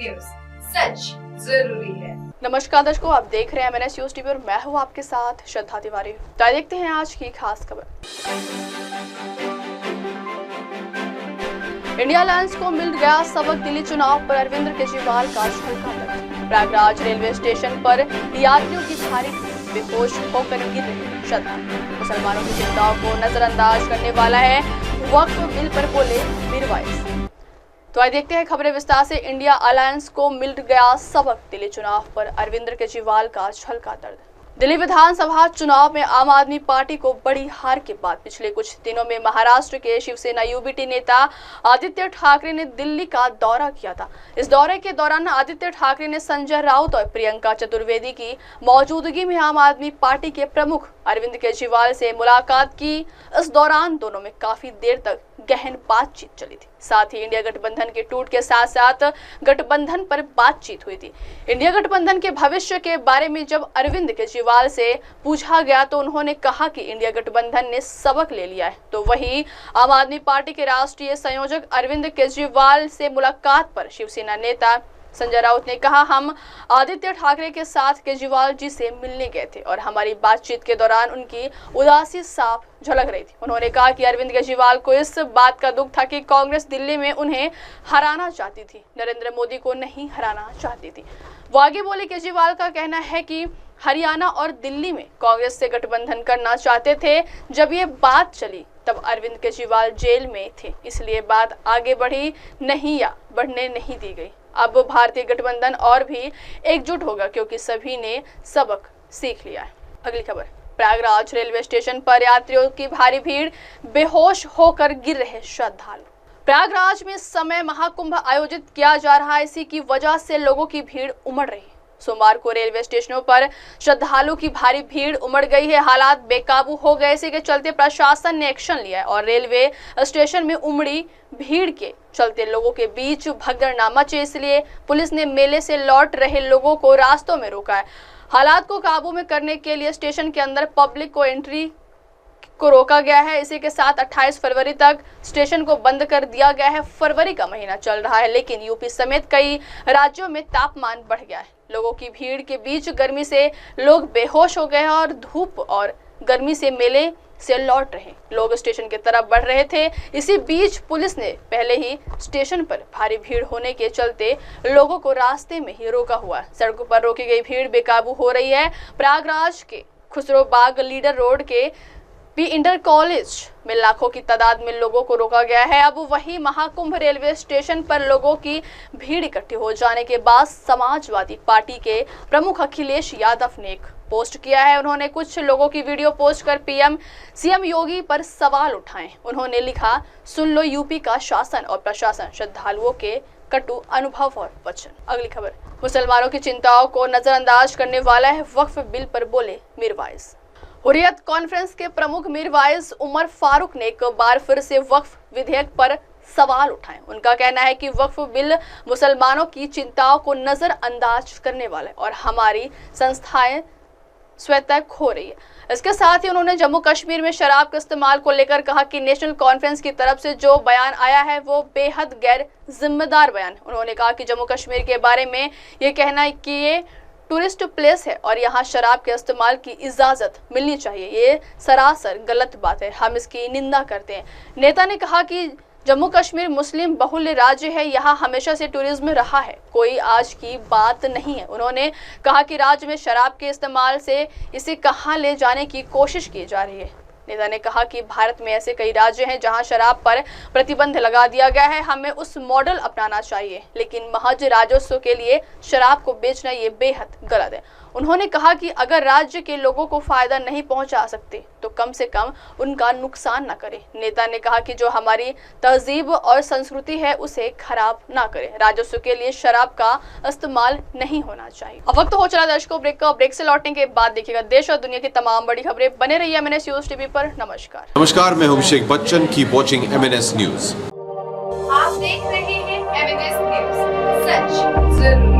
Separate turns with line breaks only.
News, सच जरूरी है।
नमस्कार दर्शकों, आप देख रहे हैं MNS न्यूज टीवी और मैं हूं आपके साथ श्रद्धा तिवारी। तो देखते हैं आज की खास खबर। इंडिया अलायंस को मिल गया सबक, दिल्ली चुनाव पर अरविंद केजरीवाल का झटका लगा। प्रयागराज रेलवे स्टेशन पर यात्रियों की भारी भीड़, बेहोश होकर गिर रही श्रद्धालु। मुसलमानों की चिंताओं को नजरअंदाज करने वाला है वक्फ बिल पर बोले मीरवाइज। तो आइए देखते हैं खबरें विस्तार से। इंडिया अलायंस को मिल गया सबक, दिल्ली चुनाव पर अरविंद केजरीवाल का झलका दर्द। दिल्ली विधानसभा चुनाव में आम आदमी पार्टी को बड़ी हार के बाद पिछले कुछ दिनों में महाराष्ट्र के शिवसेना यूबीटी नेता आदित्य ठाकरे ने दिल्ली का दौरा किया था। इस दौरे के दौरान आदित्य ठाकरे ने संजय राउत और प्रियंका चतुर्वेदी की मौजूदगी में आम आदमी पार्टी के प्रमुख अरविंद केजरीवाल से मुलाकात की। इस दौरान दोनों में काफी देर तक गहन बातचीत चली थी। साथ ही इंडिया गठबंधन के टूट के साथ साथ गठबंधन पर बातचीत हुई थी। इंडिया गठबंधन के भविष्य के बारे में जब अरविंद केजरीवाल से पूछा गया तो उन्होंने कहा कि इंडिया गठबंधन ने सबक ले लिया है। तो वहीं आम आदमी पार्टी के राष्ट्रीय संयोजक अरविंद केजरीवाल से मुलाकात पर शिवसेना नेता संजय राउत ने कहा, हम आदित्य ठाकरे के साथ केजरीवाल जी से मिलने गए थे और हमारी बातचीत के दौरान उनकी उदासी साफ झलक रही थी। उन्होंने कहा कि अरविंद केजरीवाल को इस बात का दुख था कि कांग्रेस दिल्ली में उन्हें हराना चाहती थी, नरेंद्र मोदी को नहीं हराना चाहती थी। वो आगे बोले, केजरीवाल का कहना है कि हरियाणा और दिल्ली में कांग्रेस से गठबंधन करना चाहते थे। जब ये बात चली तब अरविंद केजरीवाल जेल में थे, इसलिए बात आगे बढ़ी नहीं या बढ़ने नहीं दी गई। अब भारतीय गठबंधन और भी एकजुट होगा क्योंकि सभी ने सबक सीख लिया है। अगली खबर, प्रयागराज रेलवे स्टेशन पर यात्रियों की भारी भीड़, बेहोश होकर गिर रहे श्रद्धालु। प्रयागराज में इस समय महाकुंभ आयोजित किया जा रहा है, इसी की वजह से लोगों की भीड़ उमड़ रही है। सोमवार को रेलवे स्टेशनों पर श्रद्धालु की भारी भीड़ उमड़ गई है। हालात बेकाबू हो गए, इसी के चलते प्रशासन ने एक्शन लिया है और रेलवे स्टेशन में उमड़ी भीड़ के चलते लोगों के बीच भगदड़ न मचे, इसलिए पुलिस ने मेले से लौट रहे लोगों को रास्तों में रोका है। हालात को काबू में करने के लिए स्टेशन के अंदर पब्लिक को एंट्री को रोका गया है। इसी के साथ 28 फरवरी तक स्टेशन को बंद कर दिया गया है। फरवरी का महीना चल रहा है, लेकिन यूपी समेत कई राज्यों में तापमान बढ़ गया है। लोगों की भीड़ के बीच गर्मी से लोग बेहोश हो गए हैं और धूप और गर्मी से मेले से लौट रहे लोग स्टेशन की तरफ बढ़ रहे थे। इसी बीच पुलिस ने पहले ही स्टेशन पर भारी भीड़ होने के चलते लोगों को रास्ते में ही रोका हुआ। सड़कों पर रोकी गई भीड़ बेकाबू हो रही है। प्रयागराज के खुसरोबाग लीडर रोड के भी इंटर कॉलेज में लाखों की तादाद में लोगों को रोका गया है। अब वही महाकुंभ रेलवे स्टेशन पर लोगों की भीड़ इकट्ठी हो जाने के बाद समाजवादी पार्टी के प्रमुख अखिलेश यादव ने एक पोस्ट किया है। उन्होंने कुछ लोगों की वीडियो पोस्ट कर सीएम योगी पर सवाल उठाए। उन्होंने लिखा, सुन लो यूपी का शासन और प्रशासन, श्रद्धालुओं के कटु अनुभव और वचन। अगली खबर, मुसलमानों की चिंताओं को नजरअंदाज करने वाला है वक्फ बिल पर बोले मीरवाइज। हुर्रियत कॉन्फ्रेंस के प्रमुख मीरवाइज उमर फारूक ने एक बार फिर से वक्फ विधेयक पर सवाल उठाए। उनका कहना है कि वक्फ बिल मुसलमानों की चिंताओं को नजरअंदाज करने वाला है और हमारी संस्थाएं स्वतः खो रही है। इसके साथ ही उन्होंने जम्मू कश्मीर में शराब के इस्तेमाल को लेकर कहा कि नेशनल कॉन्फ्रेंस की तरफ से जो बयान आया है वो बेहद गैर जिम्मेदार बयान है। उन्होंने कहा कि जम्मू कश्मीर के बारे में ये कहना है कि ये टूरिस्ट प्लेस है और यहाँ शराब के इस्तेमाल की इजाजत मिलनी चाहिए, ये सरासर गलत बात है, हम इसकी निंदा करते हैं। नेता ने कहा कि जम्मू कश्मीर मुस्लिम बहुल्य राज्य है, यहाँ हमेशा से टूरिज्म रहा है, कोई आज की बात नहीं है। उन्होंने कहा कि राज्य में शराब के इस्तेमाल से इसे कहाँ ले जाने की कोशिश की जा रही है। नेता ने कहा कि भारत में ऐसे कई राज्य हैं जहां शराब पर प्रतिबंध लगा दिया गया है, हमें उस मॉडल अपनाना चाहिए, लेकिन महज राजस्व के लिए शराब को बेचना ये बेहद गलत है। उन्होंने कहा कि अगर राज्य के लोगों को फायदा नहीं पहुंचा सकते तो कम से कम उनका नुकसान न करें। नेता ने कहा कि जो हमारी तहजीब और संस्कृति है उसे खराब ना करें, राजस्व के लिए शराब का इस्तेमाल नहीं होना चाहिए। अब वक्त हो चला दर्शकों ब्रेक का। ब्रेक से लौटने के बाद देखिएगा देश और दुनिया की तमाम बड़ी खबरें। बने रहिए MNS न्यूज टीवी पर।
नमस्कार, मैं हूं Abhishek Bachchan. Keep watching MNS news.
आप देख रहे हैं MNS न्यूज, सच जरूरी।